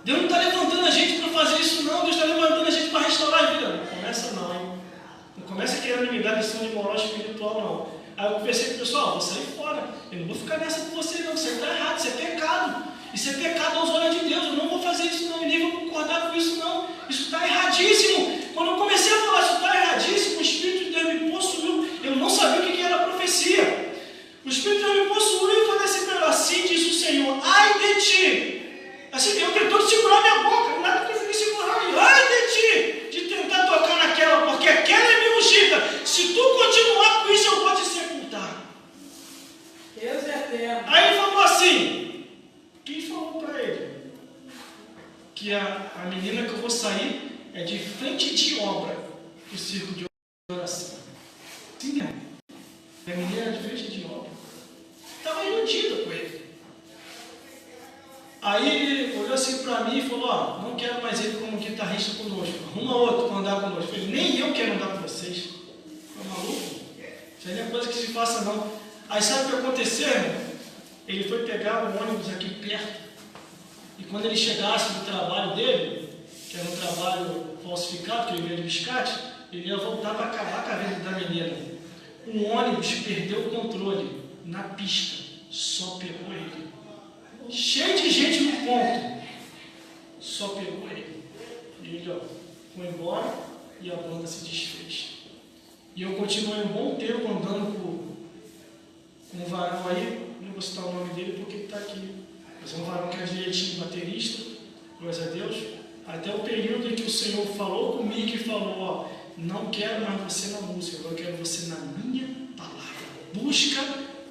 Deus não está levantando a gente para fazer isso não. Deus está levantando a gente para restaurar a vida. Não começa não, hein? Não começa querendo me dar lição de moral espiritual, não. Aí eu conversei com o pessoal, vou sair fora. Eu não vou ficar nessa com você não. Isso está errado, isso é pecado. Isso é pecado aos olhos de Deus. Eu não vou fazer isso não. E nem vou concordar com isso não. Isso está erradíssimo. Quando eu comecei a falar isso está erradíssimo, o Espírito de Deus me possuiu. Eu não sabia o que era profecia. O Espírito de Deus me possuiu e falou assim diz o Senhor, ai de ti. Assim, eu tentou segurar minha boca, nada que eu fiquei segurando. Ai de ti, de tentar tocar naquela, porque aquela é minha ungida. Se tu continuar com isso, eu vou te sepultar. Deus é eterno. Aí ele falou assim, quem falou para ele? Que a menina que eu vou sair é de frente de obra do circo de oração. Sim, é. A menina é de frente de obra. Estava iludida com ele. Aí ele olhou assim para mim e falou, ó, não quero mais ele como guitarrista conosco, arruma outro para andar conosco. Eu falei, nem eu quero andar com vocês. Tá maluco? Isso aí não é coisa que se faça não. Aí sabe o que aconteceu, irmão? Ele foi pegar o ônibus aqui perto, e quando ele chegasse do trabalho dele, que era um trabalho falsificado, que ele veio de biscate, ele ia voltar para acabar com a vida da menina. O ônibus perdeu o controle na pista, só pegou ele. Cheio de gente no ponto, só pegou ele. E ele, ó, foi embora e a banda se desfez. E eu continuei um bom tempo andando com um varão aí, não vou citar o nome dele porque ele está aqui. Mas é um varão que é direitinho, baterista, glória a Deus. Até o período em que o Senhor falou comigo e falou, ó, não quero mais você na música, eu quero você na minha palavra. Busca,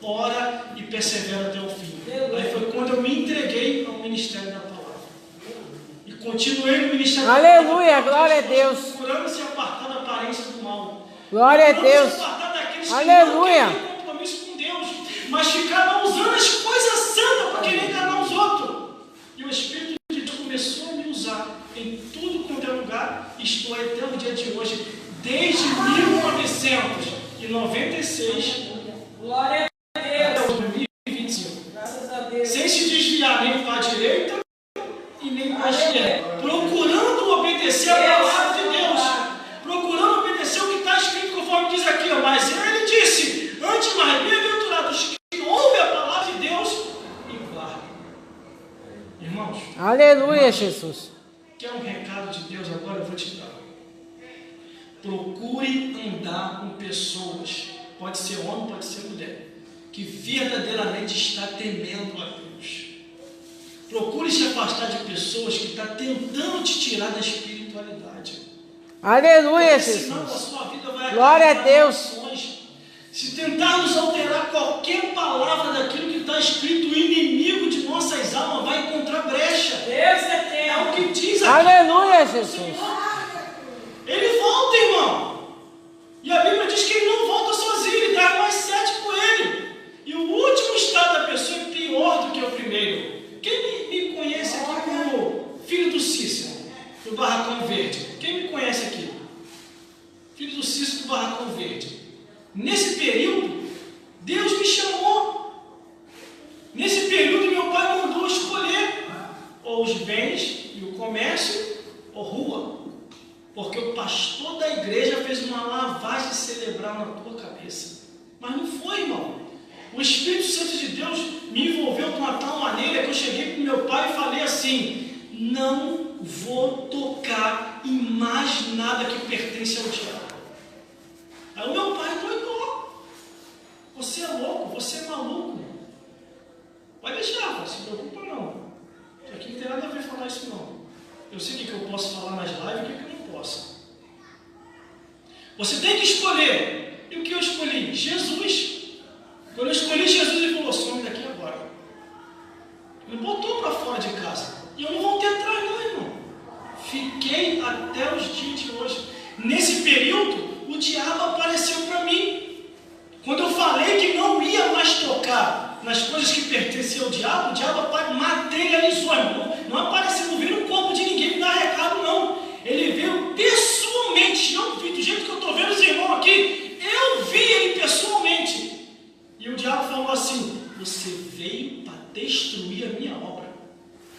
ora e persevera até o fim. Aí foi quando eu me entreguei ao ministério da palavra. E continuei no ministério Aleluia, da palavra. glória a Deus. Procurando se apartar da aparência do mal. Glória a Deus. Se apartar daqueles Aleluia. que não têm compromisso com Deus, mas ficavam usando as coisas santas para querer enganar os outros. E o Espírito de Deus começou a me usar em tudo quanto é lugar. Estou até o dia de hoje, desde 1996. Glória a Deus. 2025. Graças a Deus. Sem se desviar nem para a direita e nem para a esquerda. Procurando obedecer a palavra de Deus. Procurando obedecer o que está escrito, conforme diz aqui. Mas ele disse, antes mais bem-aventurados que ouvem a palavra de Deus e guardam. Irmãos, Aleluia, Jesus. quer um recado de Deus agora? Eu vou te dar. Procure andar com pessoas, pode ser homem, pode ser mulher, que verdadeiramente está temendo a Deus. Procure se afastar de pessoas que estão tentando te tirar da espiritualidade. Aleluia, Senão a Jesus. sua vida vai Glória a acabar Deus. em ações. Se tentarmos alterar qualquer palavra daquilo que está escrito, o inimigo de nossas almas vai encontrar brecha. Deus é É eterno. o que diz aqui. Aleluia, Jesus. Ele volta, irmão. E a Bíblia diz que ele não volta sozinho, ele traz mais 7 com ele. E o último estado da pessoa é pior do que o primeiro. Quem me conhece aqui como filho do Cícero, do Barracão Verde? Quem me conhece aqui? Filho do Cícero do Barracão Verde. Nesse período, Deus me chamou. Nesse período, meu pai mandou escolher ou os bens e o comércio ou rua. Porque o pastor da igreja fez uma lavagem cerebral na tua cabeça. Mas não foi, irmão. O Espírito Santo de Deus me envolveu de uma tal maneira que eu cheguei para o meu pai e falei assim, não vou tocar em mais nada que pertence ao diabo. Aí o meu pai doidou. Você é louco, você é maluco. Pode deixar, não se preocupa não. Isso aqui não tem nada a ver falar isso não. Eu sei o que eu posso falar nas lives e o que eu não posso. Você tem que escolher. E o que eu escolhi? Jesus. Quando eu escolhi Jesus, ele falou, some daqui agora. Ele botou para fora de casa. E eu não voltei atrás não, irmão. Fiquei até os dias de hoje. Nesse período, o diabo apareceu para mim. Quando eu falei que não ia mais tocar nas coisas que pertenciam ao diabo, o diabo materializou, irmão. Não apareceu, não veio no corpo de ninguém me dar recado, não. Ele veio pessoalmente. Eu vi, do jeito que eu estou vendo os irmãos aqui, eu vi ele pessoalmente. E o diabo falou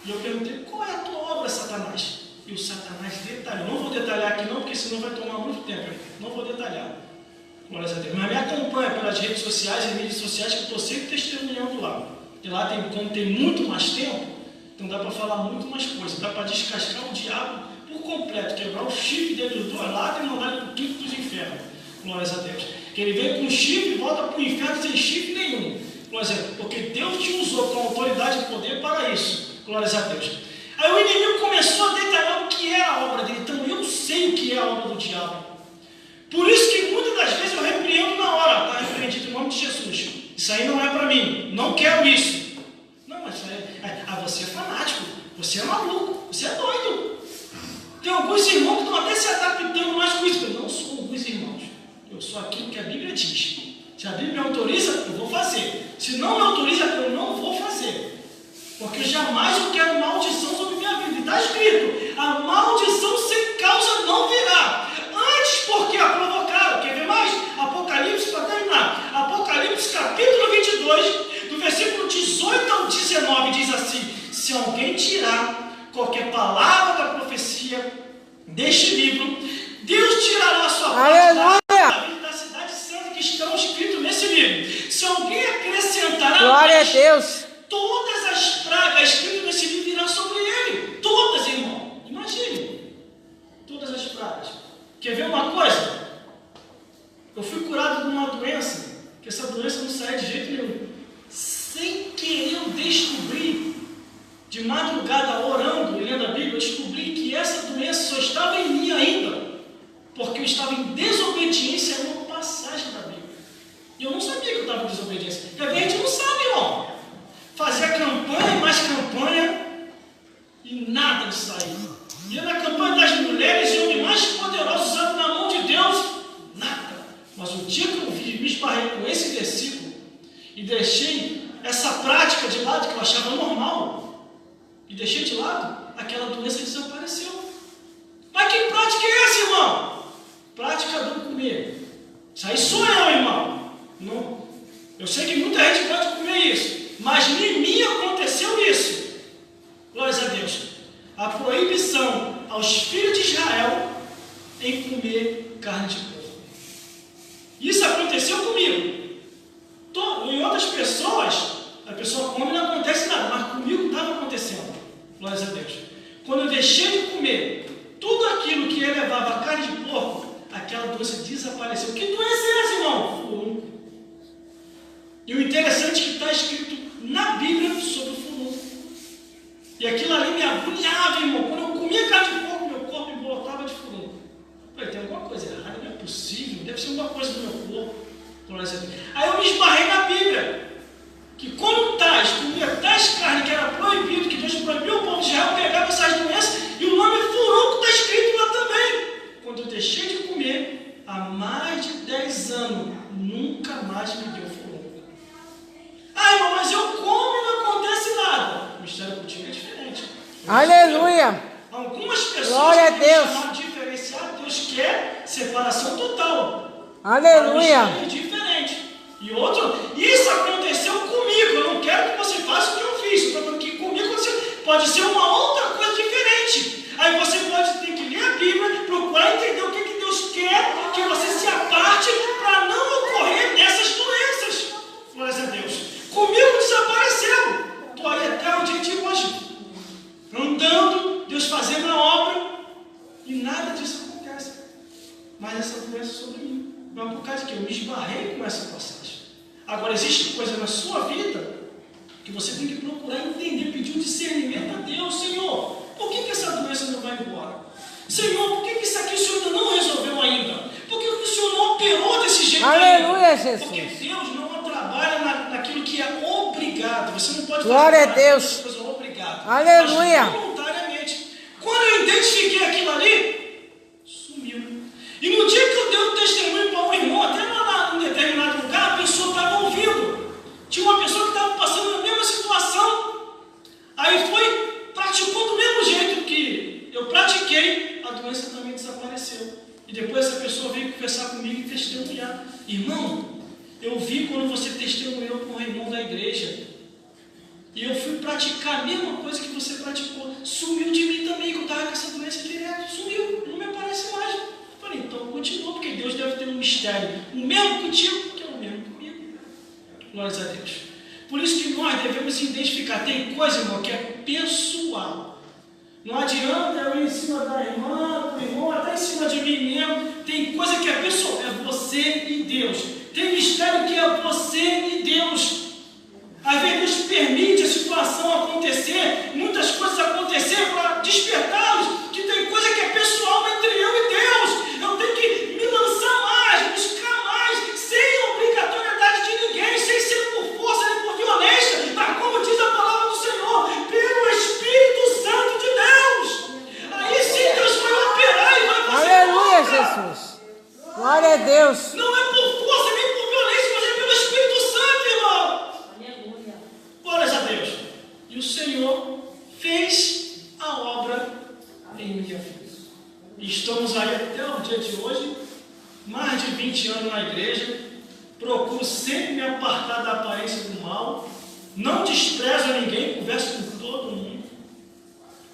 E eu perguntei, qual é a tua obra, Satanás? E o Satanás detalhou. Não vou detalhar aqui não, porque senão vai tomar muito tempo. Não vou detalhar. Glórias a Deus. Mas me acompanha pelas redes sociais e mídias sociais, que eu estou sempre testemunhando lá. E lá, como tem muito mais tempo, então dá para falar muito mais coisas. Dá para descascar o diabo por completo, quebrar o chifre dentro do lado e mandar ele para o quinto dos infernos. Glórias a Deus. Que ele vem com chifre e volta para o inferno sem chifre nenhum. Glórias a Deus. Porque Deus te usou com autoridade e poder para isso. Glórias a Deus. Aí o inimigo começou a detalhar o que é a obra dele. Então eu sei o que é a obra do diabo. Por isso que muitas das vezes eu repreendo na hora. Está repreendido em nome de Jesus. Isso aí não é para mim. Não quero isso. Não, mas isso aí... você é fanático. Você é maluco. Você é doido. Tem alguns irmãos que estão até se adaptando mais com isso. Eu não sou alguns irmãos. Eu sou aquilo que a Bíblia diz. Se a Bíblia me autoriza, eu vou fazer. Se não me autoriza, eu não vou fazer. Porque jamais eu quero maldição sobre minha vida. Está escrito, a maldição sem causa não virá. Antes, porque a provocaram. Quer ver mais? Apocalipse, para terminar. Apocalipse, capítulo 22, do versículo 18 ao 19, diz assim, se alguém tirar qualquer palavra da profecia deste livro, Deus tirará a sua parte da cidade santa que estão escritos nesse livro. Se alguém acrescentar glória a Deus, todas as pragas escritas nesse livro virão sobre ele. Todas, irmão. Imagine. Todas as pragas. Quer ver uma coisa? Eu fui curado de uma doença, que essa doença não sai de jeito nenhum. Sem querer eu descobri, de madrugada orando e lendo a Bíblia, eu descobri que essa doença só estava em mim ainda, porque eu estava em desobediência a uma passagem da Bíblia. E eu não sabia que eu estava em desobediência. Porque a gente não sabe, irmão. Fazia campanha e mais campanha e nada de sair. Ia na campanha das mulheres e homens mais poderosos usados na mão de Deus, nada. Mas o dia que eu me esbarrei com esse versículo e deixei essa prática de lado que eu achava normal e deixei de lado, aquela doença desapareceu. Mas que prática é essa, irmão? Prática do comer. Isso aí sou eu, irmão. Não. Eu sei que muita gente pode comer isso, mas em mim aconteceu isso. Glórias a Deus. A proibição aos filhos de Israel em comer carne de porco. Isso aconteceu comigo. Em outras pessoas, a pessoa come e não acontece nada, mas comigo estava acontecendo. Glórias a Deus. Quando eu deixei de comer tudo aquilo que elevava a carne de porco, aquela doença desapareceu. Que doença é essa, irmão? Furúnculo. E o interessante é que está escrito na Bíblia sobre o furúnculo. E aquilo ali me agoniava, irmão. Quando eu comia carne de porco, meu corpo embolotava de furúnculo. Eu falei, tem alguma coisa errada, não é possível, deve ser alguma coisa do meu corpo. Aí eu me esbarrei na Bíblia, que quando comia tais carne que era proibido, que Deus proibiu o povo de Israel pegar essas doenças, e o nome furúnculo está escrito lá também. Quando eu deixei de comer, há mais de 10 anos, nunca mais me deu furúnculo. Ah, irmão, mas eu como e não acontece nada. O mistério contigo é diferente. aleluia, Algumas pessoas glória a Deus, chamar de diferenciado, Deus quer separação total. aleluia, É diferente. E outro, isso aconteceu comigo. Eu não quero que você faça o que eu fiz. Estou falando que comigo aconteceu. Pode ser uma outra coisa diferente. Aí você pode ter que ler a Bíblia, procurar entender o que Deus quer, que você se aparte para não ocorrer nessas doenças. Glórias a Deus. Comigo desapareceu. Estou aí até o dia de hoje. Andando, Deus fazendo a obra, e nada disso acontece. Mas essa doença sobre mim. Mas por causa que eu me esbarrei com essa passagem. Agora, existe coisa na sua vida que você tem que procurar entender, pedir um discernimento a Deus. Senhor, por que essa doença não vai embora? Senhor, por que isso aqui o Senhor ainda não resolveu ainda? Por que o Senhor não operou desse jeito aleluia, ainda? Jesus. Porque Deus não trabalha naquilo que é obrigado. Você não pode glória fazer a Deus, coisa obrigado. aleluia, Mas voluntariamente. Quando eu identifiquei aquilo ali, sumiu. E no dia que eu dei um testemunho para um irmão, até lá em determinado lugar, a pessoa estava ouvindo. Tinha uma pessoa que estava passando a mesma situação. Aí praticou do mesmo jeito que eu pratiquei, a doença também desapareceu. E depois essa pessoa veio conversar comigo e testemunhar. Irmão, eu vi quando você testemunhou para um irmão da igreja. E eu fui praticar a mesma coisa que você praticou. Sumiu de mim também, que eu estava com essa doença direto. Sumiu, não me aparece mais. Eu falei, então continua, porque Deus deve ter um mistério. O mesmo contigo, que é o mesmo comigo. Glórias a Deus. Por isso que nós devemos identificar. Tem coisa, irmão, que é pessoal. Não adianta eu ir em cima da irmã, do irmão, até em cima de mim mesmo. Tem coisa que é pessoal, é você e Deus. Tem mistério que é você e Deus. Às vezes Deus permite a situação acontecer, muitas coisas acontecer para despertá-los, que tem coisa que é pessoal entre eu e Deus. Eu tenho que me lançar mais, buscar mais, sem obrigatoriedade de ninguém, sem ser por força nem por violência, mas como diz a palavra do Senhor, pelo Espírito Santo de Deus. Aí sim Deus vai operar e vai fazer. Aleluia, obra. Jesus. Glória a Deus. Não é por força nem por violência, mas é pelo Espírito Santo, irmão. Glórias a Deus. E o Senhor fez a obra em minha vida. E estamos aí até o dia de hoje, mais de 20 anos na igreja. Procuro sempre me apartar da aparência do mal. Não desprezo a ninguém, converso com todo mundo.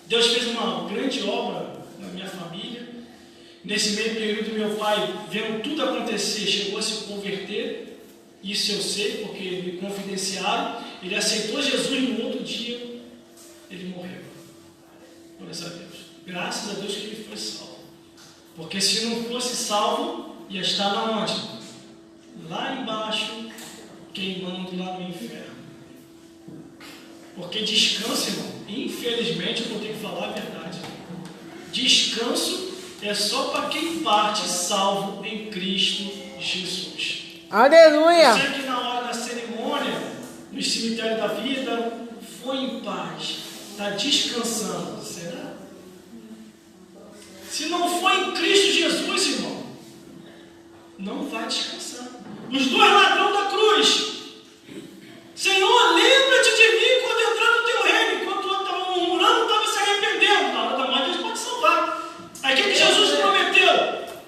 Deus fez uma grande obra na minha família. Nesse meio período, meu pai, vendo tudo acontecer, chegou a se converter. Isso eu sei, porque me confidenciaram. Ele aceitou Jesus no outro dia, ele morreu. Glórias a Deus. Graças a Deus que ele foi salvo. Porque se não fosse salvo, ia estar lá onde? Lá embaixo, queimando lá no inferno. Porque descanso, irmão, infelizmente eu vou ter que falar a verdade. Descanso é só para quem parte salvo em Cristo Jesus. Aleluia. Eu sei que na hora da cerimônia, no cemitério da vida, foi em paz, está descansando. Será? Se não for em Cristo Jesus, irmão, não vai descansar. Os dois ladrões da cruz. Senhor, lembra-te de mim quando entrar no teu reino. Enquanto o outro estava murmurando, estava se arrependendo. Na hora da morte, Deus pode salvar. Aí o que Jesus prometeu?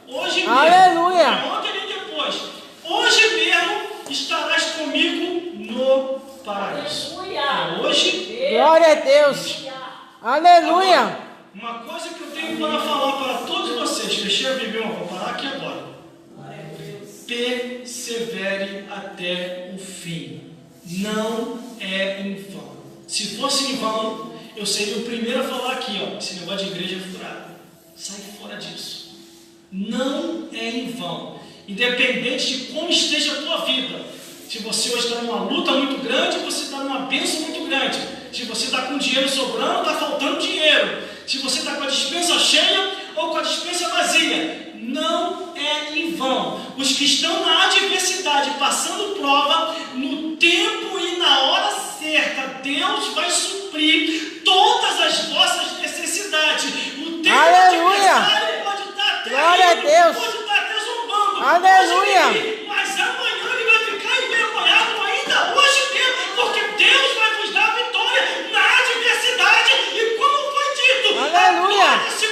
Hoje mesmo. Aleluia. Ontem e depois. Hoje mesmo estarás comigo no paraíso. É hoje. Glória a Deus. Aleluia. Agora, uma coisa que eu tenho para falar para todos vocês. Fechei a Bíblia, vou parar aqui agora. Persevere até o fim. Não é em vão. Se fosse em vão, eu seria o primeiro a falar aqui, ó, esse negócio de igreja é furado. Sai fora disso. Não é em vão. Independente de como esteja a tua vida. Se você hoje está numa luta muito grande, você está numa bênção muito grande. Se você está com dinheiro sobrando, está faltando dinheiro. Se você está com a despensa cheia ou com a despensa vazia, não é em vão. Os que estão na adversidade, passando prova, no tempo e na hora certa, Deus vai suprir todas as vossas necessidades. O teu adversário pode estar até Glória a Deus. pode estar até zombando. Aleluia. Hoje, mas amanhã ele vai ficar envergonhado ainda hoje mesmo, porque Deus vai vos dar vitória na adversidade. E como foi dito, Aleluia. a glória se